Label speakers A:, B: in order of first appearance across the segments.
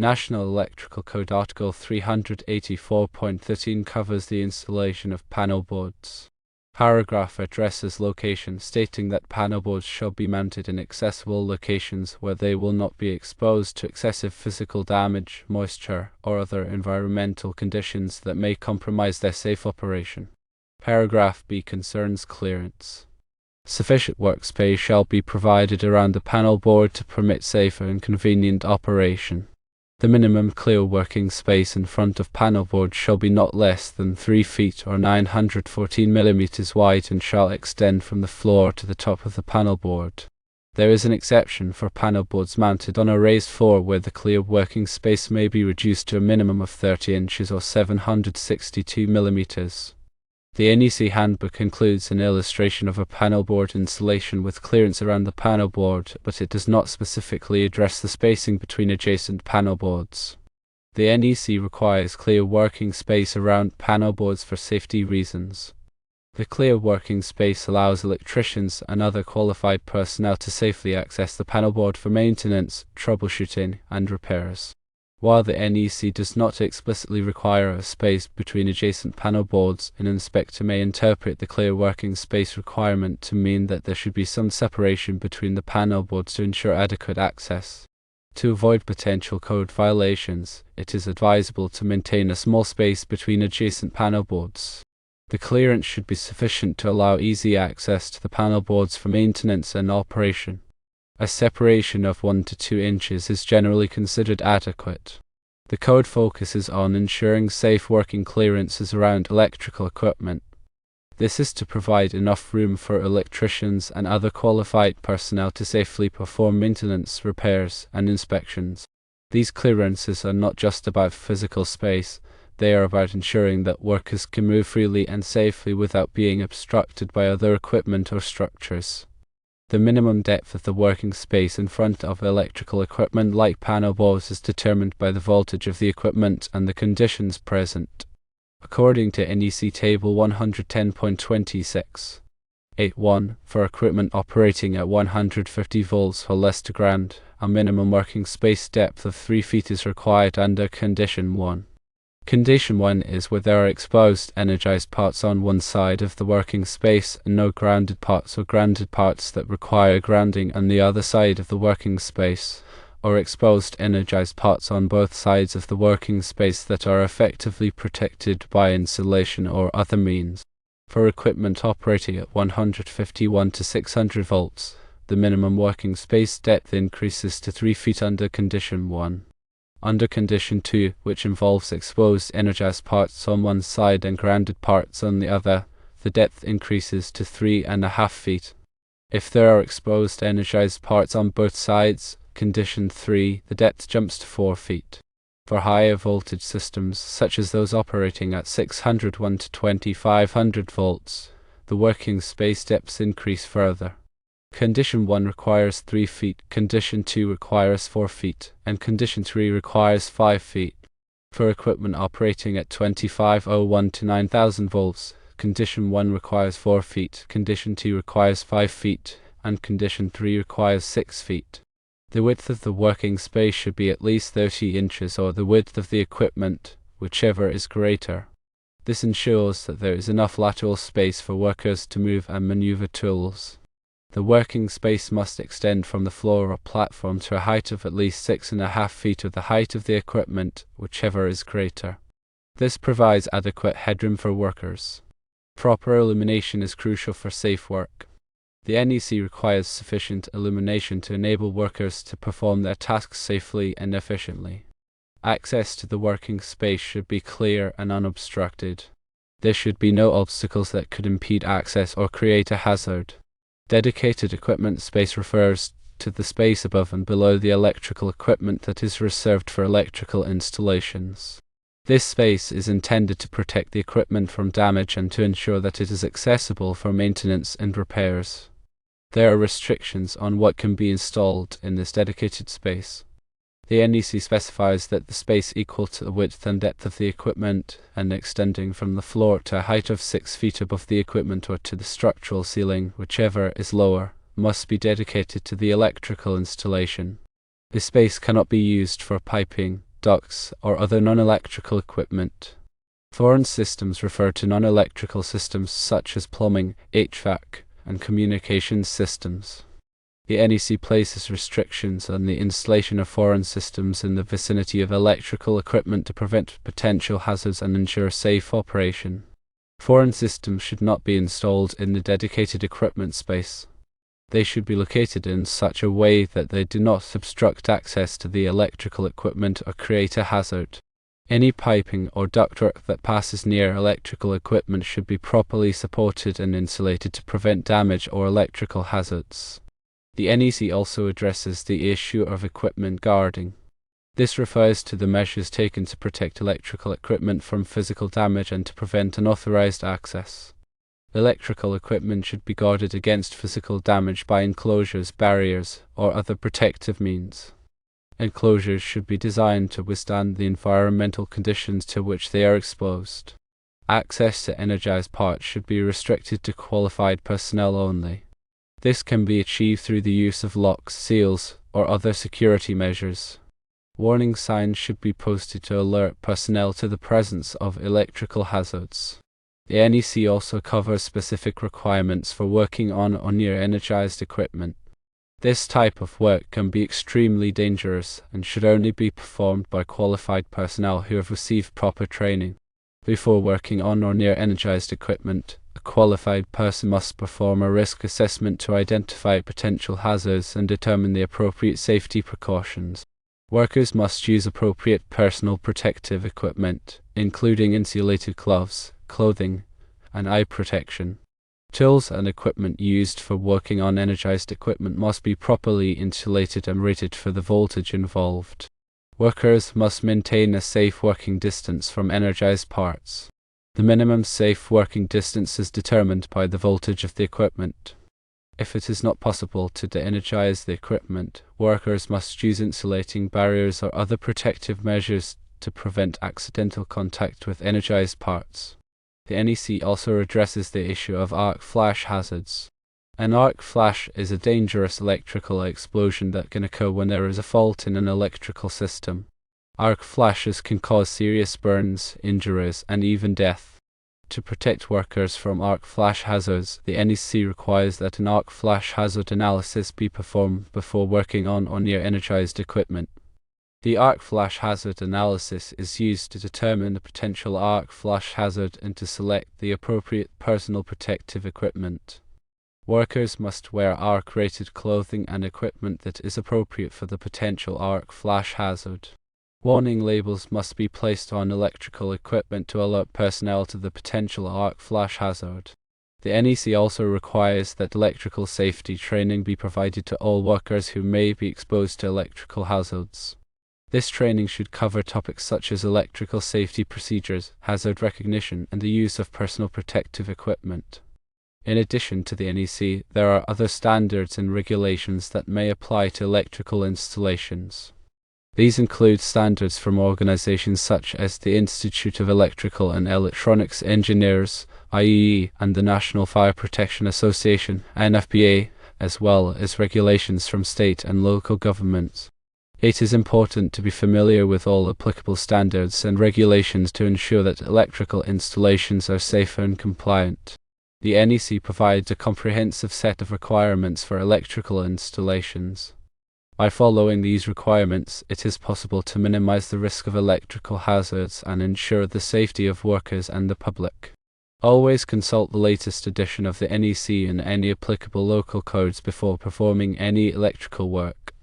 A: National Electrical Code Article 384.13 covers the installation of panel boards. Paragraph addresses location, stating that panel boards shall be mounted in accessible locations where they will not be exposed to excessive physical damage, moisture, or other environmental conditions that may compromise their safe operation. Paragraph B concerns clearance. Sufficient workspace shall be provided around the panel board to permit safe and convenient operation. The minimum clear working space in front of panel board shall be not less than 3 feet or 914 mm wide and shall extend from the floor to the top of the panel board. There is an exception for panel boards mounted on a raised floor where the clear working space may be reduced to a minimum of 30 inches or 762 mm. The NEC handbook includes an illustration of a panel board installation with clearance around the panel board, but it does not specifically address the spacing between adjacent panel boards. The NEC requires clear working space around panel boards for safety reasons. The clear working space allows electricians and other qualified personnel to safely access the panel board for maintenance, troubleshooting, and repairs. While the NEC does not explicitly require a space between adjacent panel boards, an inspector may interpret the clear working space requirement to mean that there should be some separation between the panel boards to ensure adequate access. To avoid potential code violations, it is advisable to maintain a small space between adjacent panel boards. The clearance should be sufficient to allow easy access to the panel boards for maintenance and operation. A separation of 1 to 2 inches is generally considered adequate. The code focuses on ensuring safe working clearances around electrical equipment. This is to provide enough room for electricians and other qualified personnel to safely perform maintenance, repairs, and inspections. These clearances are not just about physical space, they are about ensuring that workers can move freely and safely without being obstructed by other equipment or structures. The minimum depth of the working space in front of electrical equipment like panel boards is determined by the voltage of the equipment and the conditions present. According to NEC Table 110.26, 8.1, for equipment operating at 150 volts or less to ground, a minimum working space depth of 3 feet is required under Condition 1. Condition 1 is where there are exposed energized parts on one side of the working space and no grounded parts or grounded parts that require grounding on the other side of the working space, or exposed energized parts on both sides of the working space that are effectively protected by insulation or other means. For equipment operating at 151 to 600 volts, the minimum working space depth increases to 3 feet under Condition 1. Under Condition 2, which involves exposed energized parts on one side and grounded parts on the other, the depth increases to 3.5 feet. If there are exposed energized parts on both sides, Condition 3, the depth jumps to 4 feet. For higher voltage systems, such as those operating at 601 to 2500 volts, the working space depths increase further. Condition 1 requires 3 feet, Condition 2 requires 4 feet, and Condition 3 requires 5 feet. For equipment operating at 2501 to 9000 volts, Condition 1 requires 4 feet, Condition 2 requires 5 feet, and Condition 3 requires 6 feet. The width of the working space should be at least 30 inches or the width of the equipment, whichever is greater. This ensures that there is enough lateral space for workers to move and maneuver tools. The working space must extend from the floor or platform to a height of at least 6.5 feet of the height of the equipment, whichever is greater. This provides adequate headroom for workers. Proper illumination is crucial for safe work. The NEC requires sufficient illumination to enable workers to perform their tasks safely and efficiently. Access to the working space should be clear and unobstructed. There should be no obstacles that could impede access or create a hazard. Dedicated equipment space refers to the space above and below the electrical equipment that is reserved for electrical installations. This space is intended to protect the equipment from damage and to ensure that it is accessible for maintenance and repairs. There are restrictions on what can be installed in this dedicated space. The NEC specifies that the space equal to the width and depth of the equipment and extending from the floor to a height of 6 feet above the equipment or to the structural ceiling, whichever is lower, must be dedicated to the electrical installation. The space cannot be used for piping, ducts, or other non-electrical equipment. Foreign systems refer to non-electrical systems such as plumbing, HVAC, and communications systems. The NEC places restrictions on the installation of foreign systems in the vicinity of electrical equipment to prevent potential hazards and ensure safe operation. Foreign systems should not be installed in the dedicated equipment space. They should be located in such a way that they do not obstruct access to the electrical equipment or create a hazard. Any piping or ductwork that passes near electrical equipment should be properly supported and insulated to prevent damage or electrical hazards. The NEC also addresses the issue of equipment guarding. This refers to the measures taken to protect electrical equipment from physical damage and to prevent unauthorized access. Electrical equipment should be guarded against physical damage by enclosures, barriers, or other protective means. Enclosures should be designed to withstand the environmental conditions to which they are exposed. Access to energized parts should be restricted to qualified personnel only. This can be achieved through the use of locks, seals, or other security measures. Warning signs should be posted to alert personnel to the presence of electrical hazards. The NEC also covers specific requirements for working on or near energized equipment. This type of work can be extremely dangerous and should only be performed by qualified personnel who have received proper training. Before working on or near energized equipment, a qualified person must perform a risk assessment to identify potential hazards and determine the appropriate safety precautions. Workers must use appropriate personal protective equipment, including insulated gloves, clothing, and eye protection. Tools and equipment used for working on energized equipment must be properly insulated and rated for the voltage involved. Workers must maintain a safe working distance from energized parts. The minimum safe working distance is determined by the voltage of the equipment. If it is not possible to de-energize the equipment, workers must use insulating barriers or other protective measures to prevent accidental contact with energized parts. The NEC also addresses the issue of arc flash hazards. An arc flash is a dangerous electrical explosion that can occur when there is a fault in an electrical system. Arc flashes can cause serious burns, injuries, and even death. To protect workers from arc flash hazards, the NEC requires that an arc flash hazard analysis be performed before working on or near energized equipment. The arc flash hazard analysis is used to determine the potential arc flash hazard and to select the appropriate personal protective equipment. Workers must wear arc-rated clothing and equipment that is appropriate for the potential arc flash hazard. Warning labels must be placed on electrical equipment to alert personnel to the potential arc flash hazard. The NEC also requires that electrical safety training be provided to all workers who may be exposed to electrical hazards. This training should cover topics such as electrical safety procedures, hazard recognition, and the use of personal protective equipment. In addition to the NEC, there are other standards and regulations that may apply to electrical installations. These include standards from organizations such as the Institute of Electrical and Electronics Engineers, IEE, and the National Fire Protection Association, NFPA, as well as regulations from state and local governments. It is important to be familiar with all applicable standards and regulations to ensure that electrical installations are safe and compliant. The NEC provides a comprehensive set of requirements for electrical installations. By following these requirements, it is possible to minimize the risk of electrical hazards and ensure the safety of workers and the public. Always consult the latest edition of the NEC and any applicable local codes before performing any electrical work.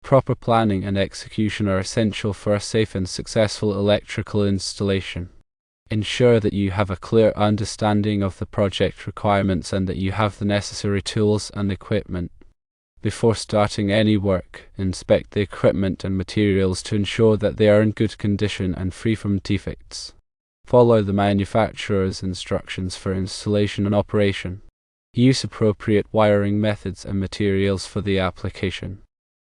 A: Proper planning and execution are essential for a safe and successful electrical installation. Ensure that you have a clear understanding of the project requirements and that you have the necessary tools and equipment. Before starting any work, inspect the equipment and materials to ensure that they are in good condition and free from defects. Follow the manufacturer's instructions for installation and operation. Use appropriate wiring methods and materials for the application.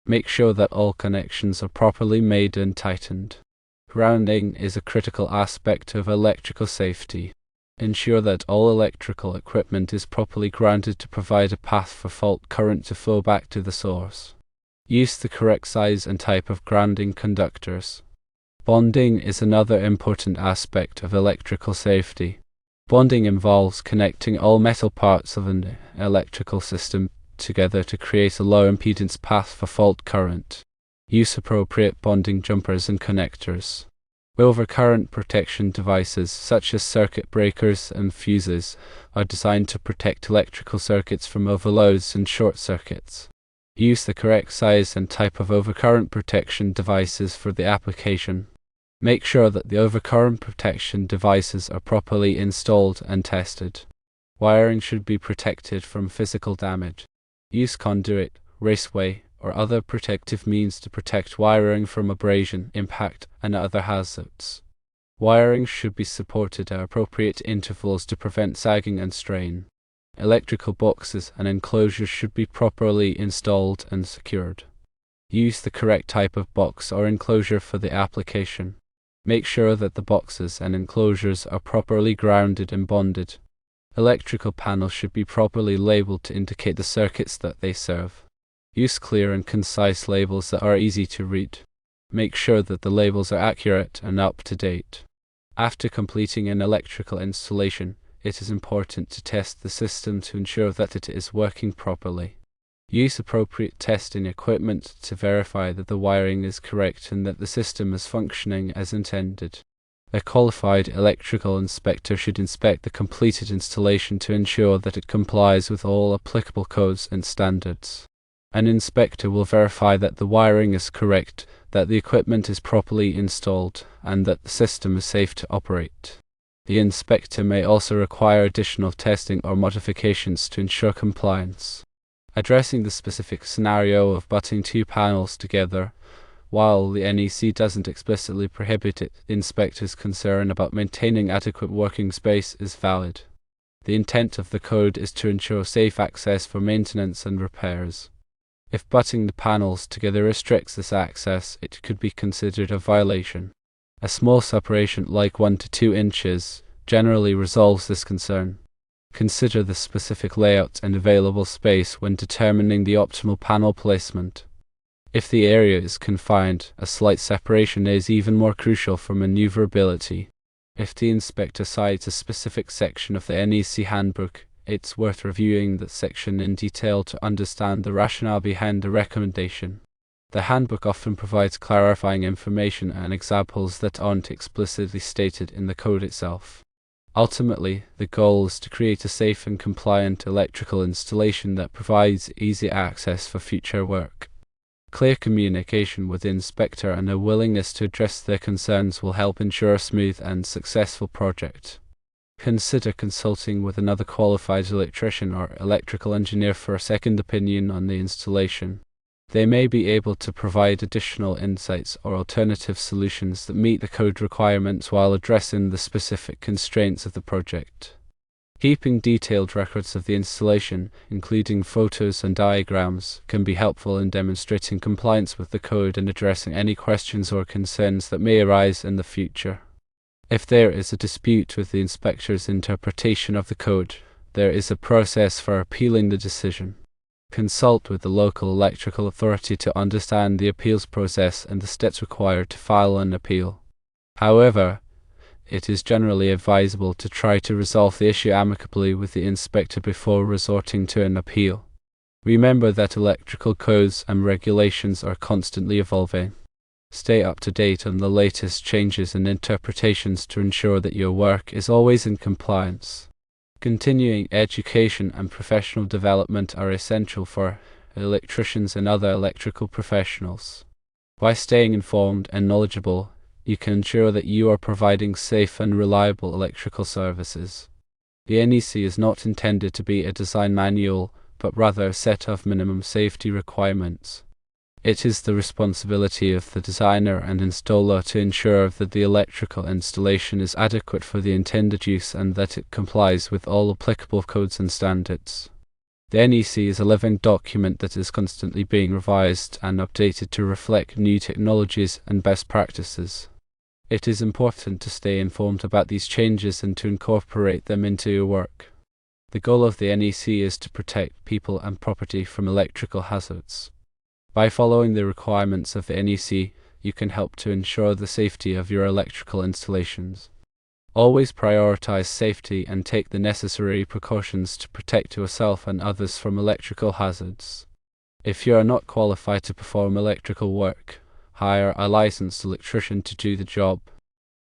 A: Make sure that all connections are properly made and tightened. Grounding is a critical aspect of electrical safety. Ensure that all electrical equipment is properly grounded to provide a path for fault current to flow back to the source. Use the correct size and type of grounding conductors. Bonding is another important aspect of electrical safety. Bonding involves connecting all metal parts of an electrical system together to create a low impedance path for fault current. Use appropriate bonding jumpers and connectors. Overcurrent protection devices such as circuit breakers and fuses are designed to protect electrical circuits from overloads and short circuits. Use the correct size and type of overcurrent protection devices for the application. Make sure that the overcurrent protection devices are properly installed and tested. Wiring should be protected from physical damage. Use conduit, raceway, or other protective means to protect wiring from abrasion, impact, and other hazards. Wiring should be supported at appropriate intervals to prevent sagging and strain. Electrical boxes and enclosures should be properly installed and secured. Use the correct type of box or enclosure for the application. Make sure that the boxes and enclosures are properly grounded and bonded. Electrical panels should be properly labeled to indicate the circuits that they serve. Use clear and concise labels that are easy to read. Make sure that the labels are accurate and up to date. After completing an electrical installation, it is important to test the system to ensure that it is working properly. Use appropriate testing equipment to verify that the wiring is correct and that the system is functioning as intended. A qualified electrical inspector should inspect the completed installation to ensure that it complies with all applicable codes and standards. An inspector will verify that the wiring is correct, that the equipment is properly installed, and that the system is safe to operate. The inspector may also require additional testing or modifications to ensure compliance. Addressing the specific scenario of butting two panels together, while the NEC doesn't explicitly prohibit it, the inspector's concern about maintaining adequate working space is valid. The intent of the code is to ensure safe access for maintenance and repairs. If butting the panels together restricts this access, it could be considered a violation. A small separation, like 1 to 2 inches, generally resolves this concern. Consider the specific layout and available space when determining the optimal panel placement. If the area is confined, a slight separation is even more crucial for maneuverability. If the inspector cites a specific section of the NEC handbook, it's worth reviewing that section in detail to understand the rationale behind the recommendation. The handbook often provides clarifying information and examples that aren't explicitly stated in the code itself. Ultimately, the goal is to create a safe and compliant electrical installation that provides easy access for future work. Clear communication with the inspector and a willingness to address their concerns will help ensure a smooth and successful project. Consider consulting with another qualified electrician or electrical engineer for a second opinion on the installation. They may be able to provide additional insights or alternative solutions that meet the code requirements while addressing the specific constraints of the project. Keeping detailed records of the installation, including photos and diagrams, can be helpful in demonstrating compliance with the code and addressing any questions or concerns that may arise in the future. If there is a dispute with the inspector's interpretation of the code, there is a process for appealing the decision. Consult with the local electrical authority to understand the appeals process and the steps required to file an appeal. However, it is generally advisable to try to resolve the issue amicably with the inspector before resorting to an appeal. Remember that electrical codes and regulations are constantly evolving. Stay up to date on the latest changes and interpretations to ensure that your work is always in compliance. Continuing education and professional development are essential for electricians and other electrical professionals. By staying informed and knowledgeable, you can ensure that you are providing safe and reliable electrical services. The NEC is not intended to be a design manual, but rather a set of minimum safety requirements. It is the responsibility of the designer and installer to ensure that the electrical installation is adequate for the intended use and that it complies with all applicable codes and standards. The NEC is a living document that is constantly being revised and updated to reflect new technologies and best practices. It is important to stay informed about these changes and to incorporate them into your work. The goal of the NEC is to protect people and property from electrical hazards. By following the requirements of the NEC, you can help to ensure the safety of your electrical installations. Always prioritize safety and take the necessary precautions to protect yourself and others from electrical hazards. If you are not qualified to perform electrical work, hire a licensed electrician to do the job.